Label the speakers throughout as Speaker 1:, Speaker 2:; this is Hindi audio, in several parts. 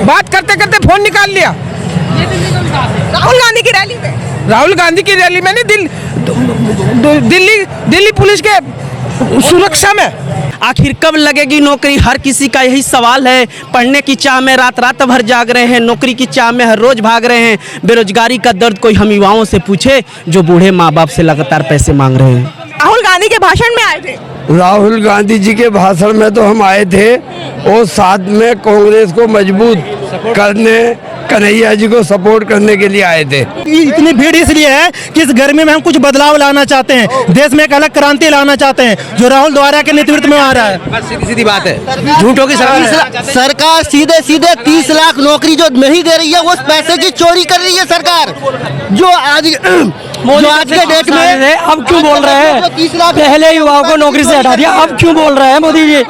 Speaker 1: बात करते करते फोन निकाल लिया।
Speaker 2: राहुल गांधी की रैली में,
Speaker 1: राहुल गांधी की रैली में नहीं, दिल्ली पुलिस के सुरक्षा में।
Speaker 3: आखिर कब लगेगी नौकरी, हर किसी का यही सवाल है। पढ़ने की चाह में रात रात भर जाग रहे हैं, नौकरी की चाह में हर रोज भाग रहे हैं। बेरोजगारी का दर्द कोई हम युवाओं से पूछे जो बूढ़े माँ बाप से लगातार पैसे मांग रहे हैं।
Speaker 2: राहुल गांधी के भाषण में आए थे।
Speaker 4: राहुल गांधी जी के भाषण में तो हम आए थे और साथ में कांग्रेस को मजबूत करने, कन्हैया जी को सपोर्ट करने के लिए आए थे।
Speaker 5: इतनी भीड़ इसलिए है कि इस गर्मी में हम कुछ बदलाव लाना चाहते हैं, देश में एक अलग क्रांति लाना चाहते हैं जो राहुल द्वारा के नेतृत्व में आ रहा है।
Speaker 3: बस सीधी बात है, झूठों की
Speaker 6: सरकार सीधे सीधे 30 लाख नौकरी जो नहीं दे रही है वो पैसे की चोरी कर रही है सरकार। जो आज के डेट में
Speaker 3: अब क्यों बोल रहे हैं?
Speaker 6: 30 लाख
Speaker 3: पहले युवाओं को नौकरी से हटा दिया, अब क्यों बोल रहे हैं मोदी जी?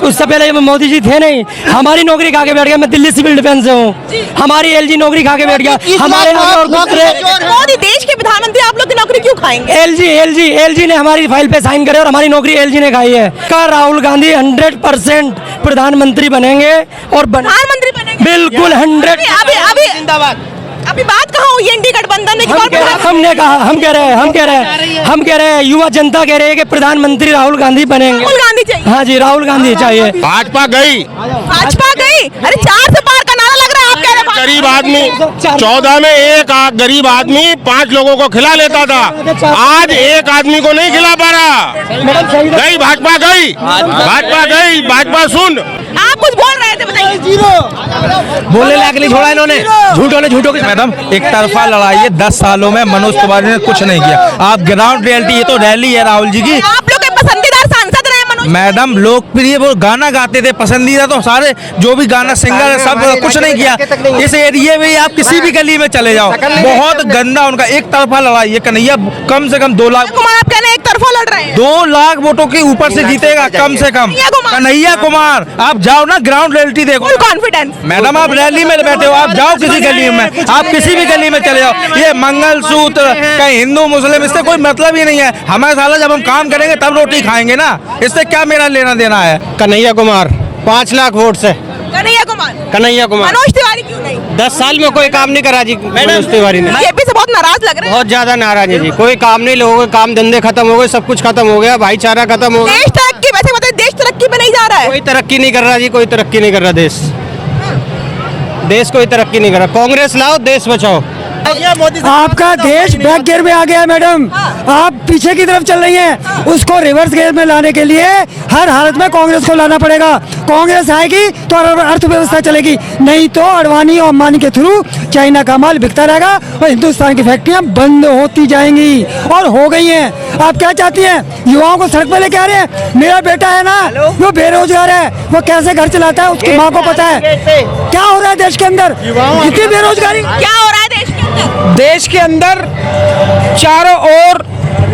Speaker 3: उससे पहले मोदी जी थे नहीं। हमारी नौकरी खा के बैठ गया, मैं दिल्ली सिविल डिफेंस से हूँ, हमारी एलजी नौकरी खा के बैठ गया। हमारे
Speaker 2: मोदी देश के प्रधानमंत्री, आप लोग की नौकरी क्यों खाएंगे?
Speaker 3: एलजी ने हमारी फाइल पे साइन करे और हमारी नौकरी एलजी ने खाई है। का राहुल गांधी 100% प्रधानमंत्री बनेंगे और
Speaker 2: प्रधानमंत्री बनेंगे
Speaker 3: बिल्कुल 100।
Speaker 2: जिंदाबाद। अभी बात कहाँ हुई एनडीए गठबंधन में?
Speaker 3: हमने कहा, हम कह रहे हैं, युवा जनता कह रही है कि प्रधानमंत्री राहुल गांधी बनेंगे।
Speaker 2: राहुल गांधी चाहिए।
Speaker 3: हाँ जी, राहुल गांधी चाहिए।
Speaker 1: भाजपा गई।
Speaker 2: अरे 4 से पार का नारा लग रहा है, आप कह रहे हैं
Speaker 1: गरीब आदमी 14 में एक गरीब आदमी 5 लोगों को खिला लेता था, आज एक आदमी को नहीं खिला पा रहा। गई भाजपा, भाजपा सुन।
Speaker 2: आप कुछ बोल रहे थे, बताइए।
Speaker 3: बोलने लायक नहीं छोड़ा इन्होंने, झूठों के।
Speaker 7: मैडम एक तरफा लड़ाई है, 10 सालों में मनोज तिवारी ने कुछ नहीं किया। आप ग्राउंड रियलिटी, ये तो रैली है राहुल जी की।
Speaker 2: आप लोग के पसंदीदार सांसद रहे मनोज।
Speaker 7: मैडम लोकप्रिय वो गाना गाते थे, पसंदीदा तो सारे जो भी गाना सिंगर है सब कुछ नहीं किया। इस एरिया में आप किसी भी गली में चले जाओ, बहुत गंदा उनका एक तरफा लड़ाई है। कन्हैया कम से कम 2 लाख,
Speaker 2: आप कहने एक तरफा लड़ रहे हैं।
Speaker 7: 2 लाख वोटों के ऊपर से जीतेगा कम से कम कन्हैया कुमार। आप जाओ ना ग्राउंड रियलिटी देखो।
Speaker 2: कॉन्फिडेंस
Speaker 7: मैडम आप रैली में बैठे हो, आप जाओ किसी गली में, आप किसी भी गली में चले जाओ। ये मंगलसूत्र कहीं हिंदू मुस्लिम, इससे कोई मतलब ही नहीं है। हमारे साला जब हम काम करेंगे तब रोटी खाएंगे ना, इससे क्या मेरा लेना देना है।
Speaker 5: कन्हैया कुमार 5 लाख वोट से।
Speaker 2: कन्हैया कुमार। मनोज तिवारी क्यों नहीं?
Speaker 5: 10 साल में कोई काम नहीं करा जी मनोज तिवारी ने।
Speaker 2: बीजेपी से बहुत नाराज लग रहे हैं।
Speaker 5: बहुत ज्यादा नाराज है जी, कोई काम नहीं, लोगों के काम धंधे खत्म हो गए, सब कुछ खत्म हो गया, भाईचारा खत्म हो गया।
Speaker 2: देश तरक्की, वैसे बताइए, देश तरक्की पे नहीं जा रहा है।
Speaker 5: कोई तरक्की नहीं कर रहा जी, कोई तरक्की नहीं कर रहा देश कोई तरक्की नहीं कर रहा। कांग्रेस लाओ, देश बचाओ।
Speaker 8: आपका देश बैक गियर में आ गया है मैडम, आप पीछे की तरफ चल रही हैं। उसको रिवर्स गियर में लाने के लिए हर हालत में कांग्रेस को लाना पड़ेगा। कांग्रेस आएगी तो अर्थव्यवस्था चलेगी, नहीं तो अडवाणी और अंबानी के थ्रू चाइना का माल बिकता रहेगा और हिंदुस्तान की फैक्ट्रियां बंद होती जाएंगी, और हो गई हैं। आप क्या चाहती हैं? युवाओं को सड़क पर लेके आ रहे हैं। मेरा बेटा है ना, वो बेरोजगार है, वो कैसे घर चलाता है उसकी माँ को पता है। क्या हो रहा है देश के अंदर, इतनी बेरोजगारी
Speaker 2: क्या हो रहा है देश के अंदर?
Speaker 1: देश के अंदर चारों ओर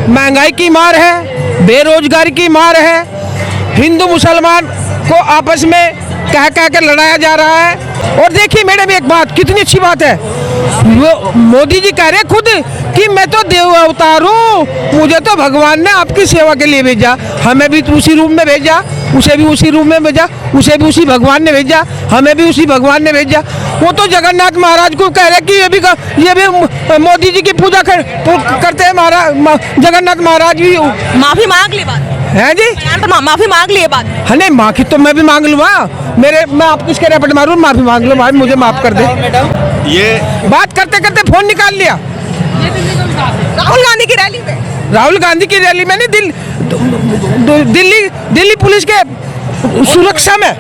Speaker 1: महंगाई की मार है, बेरोजगारी की मार है, हिंदू मुसलमान को आपस में कह के लड़ाया जा रहा है। और देखिए मैडम एक बात, कितनी अच्छी बात है, मोदी जी कह रहे खुद कि मैं तो देव अवतार हूँ, मुझे तो भगवान ने आपकी सेवा के लिए भेजा, हमें भी उसी रूप में भेजा, उसे भी उसी रूप में भेजा, उसे भी उसी भगवान ने भेजा, हमें भी उसी भगवान ने भेजा। वो तो जगन्नाथ महाराज को कह रहे कि ये भी मोदी जी की पूजा करते हैं। जगन्नाथ महाराज भी
Speaker 2: माफी मांग ली बात
Speaker 1: है जी,
Speaker 2: माफी मांग ली बात
Speaker 1: है। नहीं माफी तो मैं भी मांग लूँगा, मैं आप किसके रैपट मारूँ, माफी मांग लो भाई, मुझे माफ कर दे।
Speaker 7: ये
Speaker 1: बात करते करते फोन निकाल लिया।
Speaker 2: राहुल गांधी की रैली में,
Speaker 1: राहुल गांधी की रैली में नहीं, दिल्ली पुलिस के सुरक्षा में,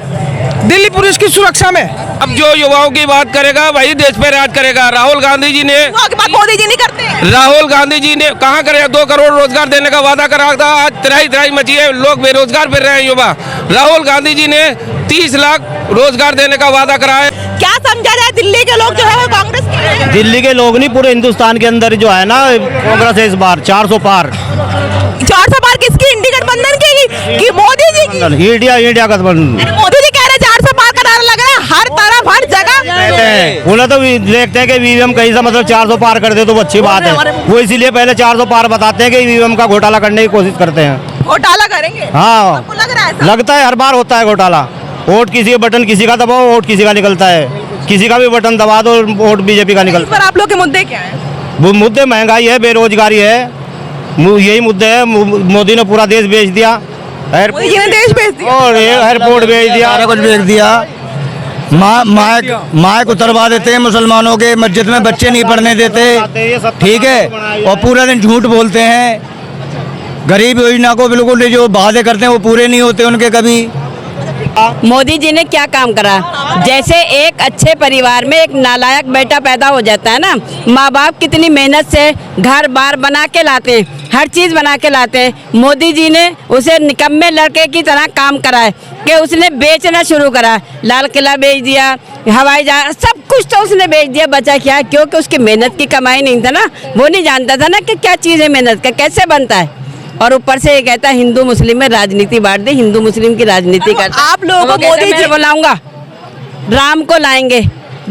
Speaker 1: दिल्ली पुलिस की सुरक्षा में। अब जो युवाओं की बात करेगा वही देश पे राज करेगा। राहुल गांधी जी ने,
Speaker 2: मोदी जी नहीं करते।
Speaker 1: राहुल गांधी जी ने कहाँ करेगा? 2 करोड़ रोजगार देने का वादा करा था, आज तराई मची है, लोग बेरोजगार फिर रहे हैं युवा। राहुल गांधी जी ने 30 लाख रोजगार देने का वादा करा है।
Speaker 2: क्या समझा जाए, दिल्ली के लोग जो है वो कांग्रेस के हैं?
Speaker 6: दिल्ली के लोग नहीं, पूरे हिंदुस्तान के अंदर जो है ना कांग्रेस है इस बार 400 पार।
Speaker 2: 400 पार किसकी? इंडिया गठबंधन की मोदी जी की?
Speaker 6: इंडिया गठबंधन।
Speaker 2: मोदी जी कह रहे 400 पार का नारा लग रहा है हर तरफ हर जगह।
Speaker 6: बोला तो देखते हैं कि ईवीएम कहीं से मतलब 400 पार कर दे तो अच्छी बात है, वो इसीलिए पहले 400 पार बताते हैं कि ईवीएम का घोटाला करने की कोशिश करते हैं।
Speaker 2: घोटाला करेंगे?
Speaker 6: हाँ,
Speaker 2: लग रहा है,
Speaker 6: लगता है हर बार होता है घोटाला। वोट किसी का बटन किसी का दबाओ, वोट किसी का निकलता है।
Speaker 7: किसी का भी बटन दबा दो, वोट बीजेपी का निकल।
Speaker 2: इस पर आप लोग के मुद्दे क्या हैं?
Speaker 7: वो मुद्दे महंगाई है, बेरोजगारी है, यही मुद्दे है। मोदी ने पूरा देश बेच दिया,
Speaker 2: मोदी जी ने देश बेच दिया
Speaker 7: और एयरपोर्ट बेच दिया,
Speaker 4: सारा कुछ बेच दिया। माइक उतरवा देते हैं मुसलमानों के, मस्जिद में बच्चे नहीं पढ़ने देते, ठीक है, और पूरा दिन झूठ बोलते हैं। गरीब योजना को बिल्कुल जो वादे करते हैं वो पूरे नहीं होते उनके कभी।
Speaker 9: मोदी जी ने क्या काम करा? जैसे एक अच्छे परिवार में एक नालायक बेटा पैदा हो जाता है ना, माँ बाप कितनी मेहनत से घर बार बना के लाते हैं, हर चीज़ बना के लाते हैं। मोदी जी ने उसे निकम्मे लड़के की तरह काम कराए कि उसने बेचना शुरू करा। लाल किला बेच दिया, हवाई जहाज, सब कुछ तो उसने बेच दिया। बचा क्या? क्योंकि उसकी मेहनत की कमाई नहीं था ना, वो नहीं जानता था ना कि क्या चीज़ है मेहनत का, कैसे बनता है। और ऊपर से ये कहता है हिंदू मुस्लिम में राजनीति बांट दे, हिंदू मुस्लिम की राजनीति करता।
Speaker 2: आप लोगों को मोदी जी
Speaker 9: को लाऊंगा, राम को लाएंगे।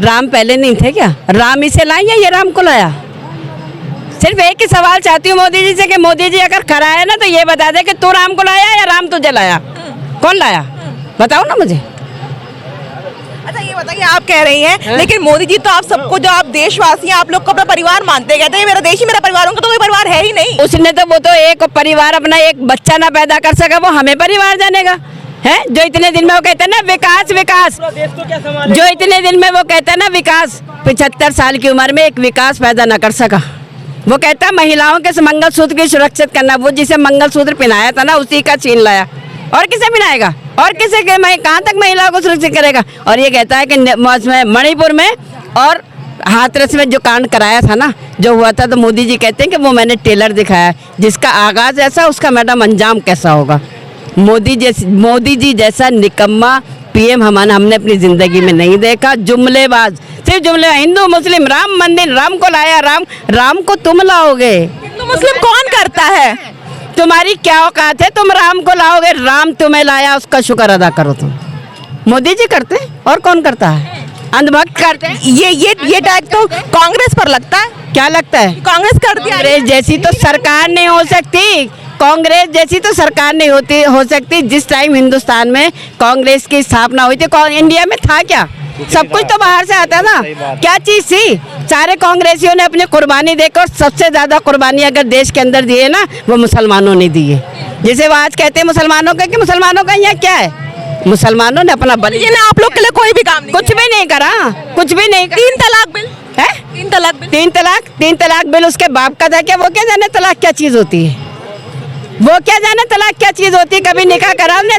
Speaker 9: राम पहले नहीं थे क्या? राम इसे लाए या ये राम को लाया? सिर्फ एक ही सवाल चाहती हूँ मोदी जी से कि मोदी जी अगर खरा है ना तो ये बता दे कि तू राम को लाया या राम तुझे लाया? कौन लाया? बताओ ना मुझे।
Speaker 2: अच्छा ये बताइए, आप कह रही हैं लेकिन मोदी जी तो आप सबको, जो आप देशवासी हैं, आप लोग को अपना परिवार मानते हैं, कहते हैं मेरा देश ही मेरा परिवार। उनका तो कोई परिवार है ही नहीं।
Speaker 9: उसने तो वो तो एक परिवार अपना एक बच्चा ना पैदा कर सका, वो हमें परिवार जानेगा है? जो इतने दिन में वो कहते हैं ना विकास विकास, जो इतने दिन में वो कहता है ना विकास, 75 साल की उम्र में एक विकास पैदा ना कर सका। वो कहता है महिलाओं के मंगलसूत्र की सुरक्षित करना, वो जिसे मंगलसूत्र पहनाया था ना उसी का छीन लाया। और किसे पहनाएगा? और किसे के कहाँ तक महिलाओं को सुरक्षित करेगा? और ये कहता है कि मणिपुर में और हाथरस में जो कांड कराया था ना, जो हुआ था, तो मोदी जी कहते हैं कि वो मैंने टेलर दिखाया, जिसका आगाज ऐसा उसका मैडम अंजाम कैसा होगा। मोदी जी जैसा निकम्मा पीएम हमने अपनी जिंदगी में नहीं देखा। जुमलेबाज, सिर्फ जुमले। हिंदू मुस्लिम, राम मंदिर, राम को लाया, राम को तुम लाओगे।
Speaker 2: हिंदू मुस्लिम कौन करता है?
Speaker 9: तुम्हारी क्या औकात है? तुम राम को लाओगे, राम तुम्हें लाया, उसका शुक्र अदा करो तुम। मोदी जी करते हैं, और कौन करता है? अंधभक्त करते हैं।
Speaker 2: ये टैग तो कांग्रेस पर लगता है।
Speaker 9: क्या लगता है?
Speaker 2: कांग्रेस कर दिया।
Speaker 9: कांग्रेस जैसी तो सरकार नहीं हो सकती, कांग्रेस जैसी तो सरकार नहीं हो सकती। जिस टाइम हिंदुस्तान में कांग्रेस की स्थापना हुई थी, इंडिया में था क्या? सब कुछ तो बाहर से आता था। क्या चीज थी? सारे कांग्रेसियों ने अपनी कुर्बानी देकर, सबसे ज्यादा कुर्बानी अगर देश के अंदर दिए ना, वो मुसलमानों ने दिए। जैसे वो आज कहते हैं मुसलमानों का, कि मुसलमानों का यहाँ क्या है? मुसलमानों ने अपना बलि।
Speaker 2: आप लोग के लिए कोई भी काम नहीं,
Speaker 9: कुछ भी नहीं करा, कुछ भी नहीं।
Speaker 2: 3 तलाक बिल
Speaker 9: है,
Speaker 2: 3 तलाक बिल,
Speaker 9: 3 तलाक बिल उसके बाप का था क्या? वो क्या जाने तलाक क्या चीज होती है? वो क्या जाने तलाक क्या चीज होती है? कभी निकाह करा हमने,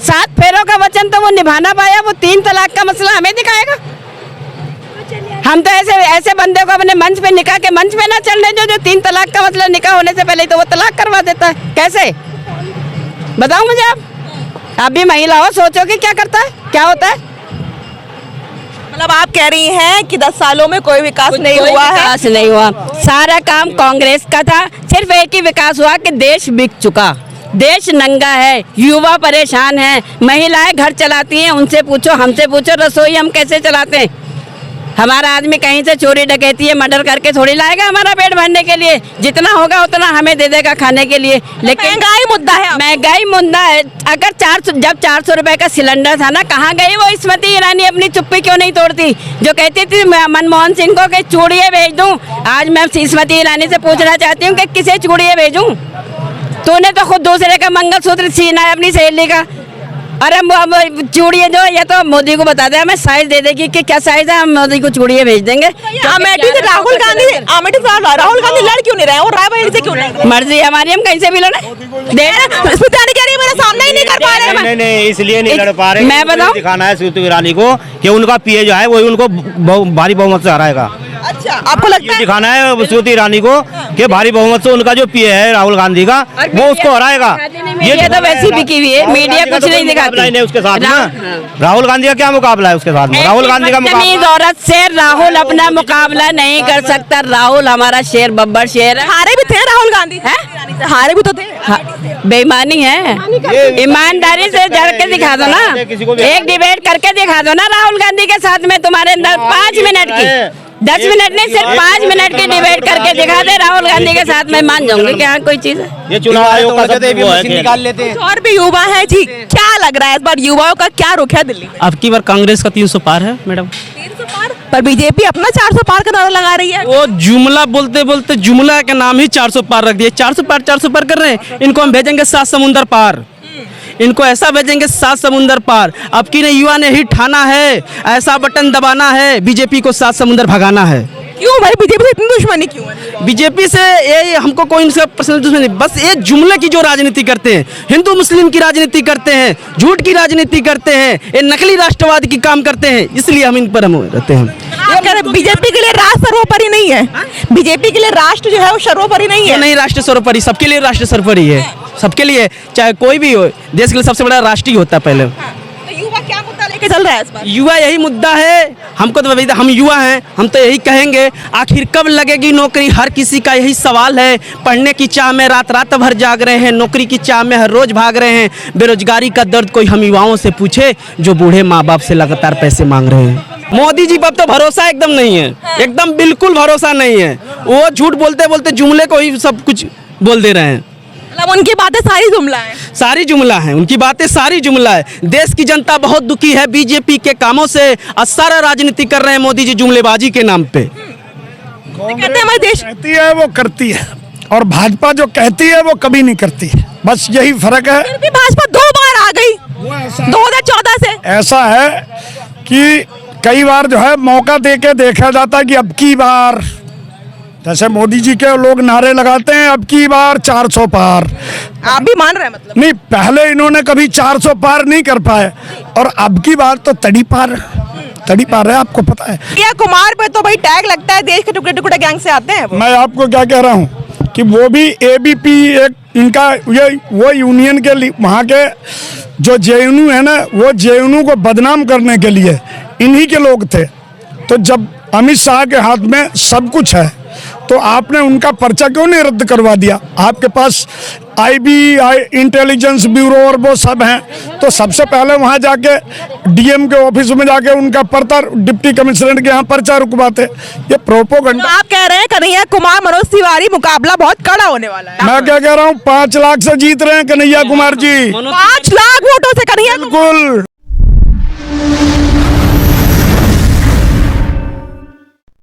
Speaker 9: 7 फेरों का वचन तो वो निभाना पाया, वो 3 तलाक का मसला हमें दिखाएगा? हम तो ऐसे बंदे को अपने मंच पे, निकाह के मंच पे ना चलने जो 3 तलाक का मसला निकाह होने से पहले तो वो तलाक करवा देता है। कैसे? बताओ मुझे। आप भी महिला हो, सोचो कि क्या करता है, क्या होता है।
Speaker 2: मतलब आप कह रही हैं कि 10 सालों में कोई विकास नहीं हुआ है?
Speaker 9: विकास नहीं हुआ, सारा काम कांग्रेस का था। सिर्फ एक ही विकास हुआ कि देश बिक चुका, देश नंगा है, युवा परेशान है, महिलाएं घर चलाती हैं, उनसे पूछो, हमसे पूछो, रसोई हम कैसे चलाते हैं? हमारा आदमी कहीं से चोरी डकैती है, मर्डर करके थोड़ी लाएगा हमारा पेट भरने के लिए। जितना होगा उतना हमें दे देगा खाने के लिए। लेकिन
Speaker 2: महंगाई मुद्दा है,
Speaker 9: महंगाई मुद्दा है। अगर 400 रुपए का सिलेंडर था ना, कहाँ गई वो स्मृति ईरानी? अपनी चुप्पी क्यों नहीं तोड़ती? जो कहती थी मनमोहन सिंह को कि चूड़ियाँ भेज दूं, आज मैं स्मृति ईरानी से पूछना चाहती हूँ कि किसे चूड़ियाँ भेजूं? तूने तो खुद दूसरे का मंगलसूत्र छीना है, अपनी सहेली का। अरे चूड़ियाँ जो, ये तो मोदी को बता दे, हमें साइज दे देगी कि क्या साइज है, हम मोदी को चूड़ियाँ भेज देंगे।
Speaker 2: अमेठी से राहुल गांधी लड़ क्यों नहीं रहे? और रायबरेली से क्यों नहीं?
Speaker 9: मर्जी हमारी, हम कहीं से भी लड़े।
Speaker 2: मेरा सामना ही नहीं कर पा रहे।
Speaker 7: नहीं, इसलिए नहीं लड़ पा रहे।
Speaker 9: मैं बताऊं,
Speaker 7: दिखाना है स्मृति ईरानी को कि उनका पीए जो है वही उनको भारी बहुमत से हराएगा।
Speaker 2: अच्छा, आपको लगता है?
Speaker 7: दिखाना है स्मृति ईरानी को कि भारी बहुमत से उनका जो पीए है राहुल गांधी का, वो उसको हराएगा।
Speaker 9: ये तो वैसी बिकी हुई है, मीडिया कुछ नहीं दिखाती
Speaker 7: उसके साथ में। राहुल गांधी का क्या मुकाबला है उसके साथ में? राहुल गांधी का मुकाबला
Speaker 9: औरत से राहुल अपना मुकाबला नहीं कर सकता। राहुल हमारा शेर, बब्बर शेर है।
Speaker 2: हारे भी थे राहुल गांधी, हारे भी तो थे।
Speaker 9: बेईमानी है, ईमानदारी से जड़ के दिखा दो ना, एक डिबेट करके दिखा दो ना राहुल गांधी के साथ में। तुम्हारे अंदर 5 मिनट की, 10 मिनट नहीं, सिर्फ 5 मिनट की डिबेट करके दिखा दे राहुल गांधी के साथ में, मान जाऊंगे कि हाँ कोई चीज है।
Speaker 7: ये चुनाव आयोग का सब निकाल लेते हैं।
Speaker 2: और भी युवा है जी, क्या लग रहा है इस बार युवाओं का क्या रुख है दिल्ली में?
Speaker 3: अब की बार कांग्रेस का 300 पार है मैडम।
Speaker 2: पर बीजेपी अपना 400 पार का नारा लगा रही है।
Speaker 3: वो जुमला बोलते बोलते जुमला का नाम ही 400 पार रख दिए। 400 पार कर रहे हैं। इनको हम भेजेंगे 7 समुंदर पार। इनको ऐसा भेजेंगे 7 समुंदर पार। अब की युवा ने ही ठाना है, ऐसा बटन दबाना है, बीजेपी को 7 समुंदर भगाना है।
Speaker 2: क्यों भाई बीजेपी से इतनी दुश्मनी क्यों है?
Speaker 3: बीजेपी से ये हमको कोई इनसे पर्सनल दुश्मनी, बस ये जुमले की जो राजनीति करते हैं, हिंदू मुस्लिम की राजनीति करते हैं, झूठ की राजनीति करते हैं, ये नकली राष्ट्रवाद की काम करते हैं, इसलिए हम इन पर हम रहते हैं।
Speaker 2: आप कह रहे हैं बीजेपी के लिए राष्ट्र सर्वोपरि नहीं है? बीजेपी के लिए राष्ट्र जो है वो सर्वोपरि नहीं है?
Speaker 3: नहीं, राष्ट्र सर्वोपरि सबके लिए राष्ट्र सर्वोपरि है, सबके लिए, चाहे कोई भी हो। देश के लिए सबसे बड़ा राष्ट्र ही होता है पहले।
Speaker 2: तो युवा क्या मुद्दा लेके चल रहा है इस बार?
Speaker 3: युवा यही मुद्दा है। हमको तो हम युवा हैं, हम तो यही कहेंगे, आखिर कब लगेगी नौकरी, हर किसी का यही सवाल है। पढ़ने की चाह में रात रात भर जाग रहे हैं, नौकरी की चाह में हर रोज भाग रहे हैं। बेरोजगारी का दर्द कोई हम युवाओं से पूछे, जो बूढ़े माँ बाप से लगातार पैसे मांग रहे हैं। मोदी जी पर तो भरोसा एकदम नहीं है, एकदम बिल्कुल भरोसा नहीं है। वो झूठ बोलते बोलते जुमले को ही सब कुछ बोल दे रहे हैं।
Speaker 2: मतलब उनकी बातें सारी जुमला है?
Speaker 3: सारी जुमला है, उनकी बातें सारी जुमला है। देश की जनता बहुत दुखी है बीजेपी के कामों से। सारा राजनीति कर रहे हैं मोदी जी जुमलेबाजी के नाम पे।
Speaker 2: कहते हैं हमारे देश
Speaker 10: कहती है वो करती है, और भाजपा जो कहती है वो कभी नहीं करती है। बस यही फर्क है।
Speaker 2: फिर भी भाजपा 2 बार आ गई 2014 से।
Speaker 10: ऐसा है कि कई बार जो है मौका देके देखा जाता है कि अब की बार, जैसे मोदी जी के लोग नारे लगाते हैं अब की बार 400 पार।
Speaker 2: आप भी मान रहे हैं? मतलब
Speaker 10: नहीं, पहले इन्होंने कभी 400 पार नहीं कर पाए, और अब की बार तो तड़ी पार है, आपको पता है।
Speaker 2: प्रिया कुमार पे तो भाई टैग लगता है, देश के टुकड़े टुकड़े गैंग से आते हैं वो।
Speaker 10: मैं आपको क्या कह रहा हूँ कि वो भी ABP एक इनका ये वो यूनियन के वहाँ के जो JNU है ना, वो JNU को बदनाम करने के लिए इन्हीं के लोग थे। तो जब अमित शाह के हाथ में सब कुछ है, तो आपने उनका पर्चा क्यों नहीं रद्द करवा दिया? आपके पास IB इंटेलिजेंस ब्यूरो और वो सब हैं, तो सबसे पहले वहाँ जाके DM के ऑफिस में जाके उनका पर्चा, डिप्टी कमिश्नर के यहाँ पर्चा रुकवाते। ये प्रोपोगंडा।
Speaker 2: तो आप कह रहे हैं कन्हैया कुमार मनोज तिवारी मुकाबला बहुत कड़ा होने वाला है?
Speaker 10: मैं क्या कह रहा हूँ, 5 लाख से जीत रहे हैं कन्हैया कुमार जी।
Speaker 2: 5 लाख वोटों से कन्हैया
Speaker 10: बिल्कुल।